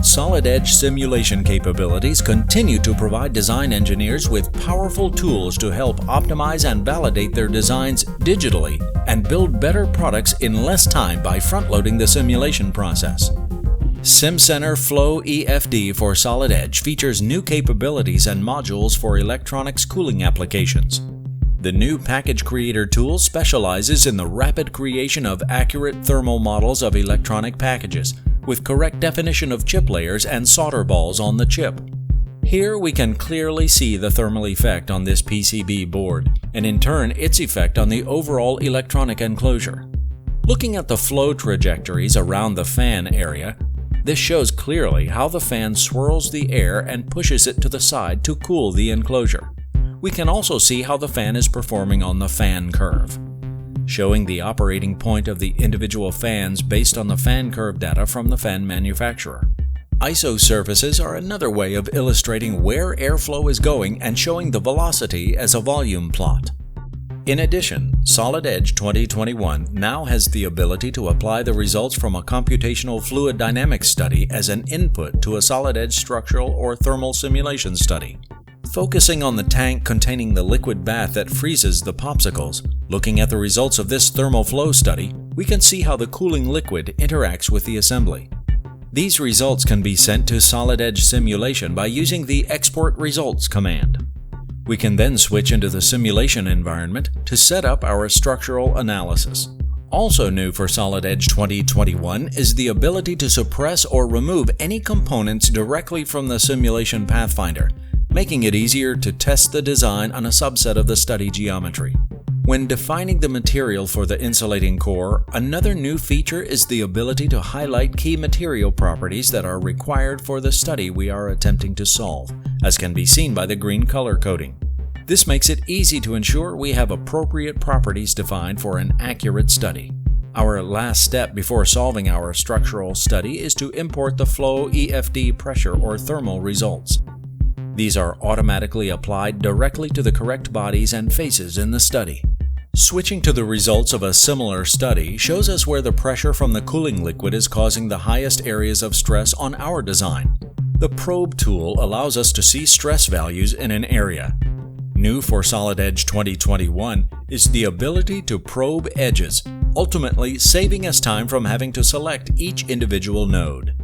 Solid Edge simulation capabilities continue to provide design engineers with powerful tools to help optimize and validate their designs digitally and build better products in less time by front-loading the simulation process. Simcenter FLOEFD for Solid Edge features new capabilities and modules for electronics cooling applications. The new Package Creator tool specializes in the rapid creation of accurate thermal models of electronic packages, with correct definition of chip layers and solder balls on the chip. Here we can clearly see the thermal effect on this PCB board, and in turn its effect on the overall electronic enclosure. Looking at the flow trajectories around the fan area, this shows clearly how the fan swirls the air and pushes it to the side to cool the enclosure. We can also see how the fan is performing on the fan curve, showing the operating point of the individual fans based on the fan curve data from the fan manufacturer. ISO surfaces are another way of illustrating where airflow is going and showing the velocity as a volume plot. In addition, Solid Edge 2021 now has the ability to apply the results from a computational fluid dynamics study as an input to a Solid Edge structural or thermal simulation study. Focusing on the tank containing the liquid bath that freezes the popsicles, looking at the results of this thermal flow study, we can see how the cooling liquid interacts with the assembly. These results can be sent to Solid Edge simulation by using the Export Results command. We can then switch into the simulation environment to set up our structural analysis. Also new for Solid Edge 2021 is the ability to suppress or remove any components directly from the simulation pathfinder, making it easier to test the design on a subset of the study geometry. When defining the material for the insulating core, another new feature is the ability to highlight key material properties that are required for the study we are attempting to solve, as can be seen by the green color coding. This makes it easy to ensure we have appropriate properties defined for an accurate study. Our last step before solving our structural study is to import the FLOEFD pressure or thermal results. These are automatically applied directly to the correct bodies and faces in the study. Switching to the results of a similar study shows us where the pressure from the cooling liquid is causing the highest areas of stress on our design. The probe tool allows us to see stress values in an area. New for Solid Edge 2021 is the ability to probe edges, ultimately saving us time from having to select each individual node.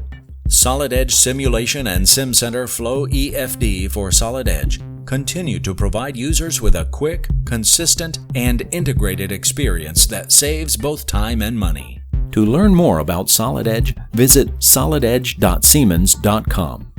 Solid Edge Simulation and Simcenter FLOEFD for Solid Edge continue to provide users with a quick, consistent, and integrated experience that saves both time and money. To learn more about Solid Edge, visit solidedge.siemens.com.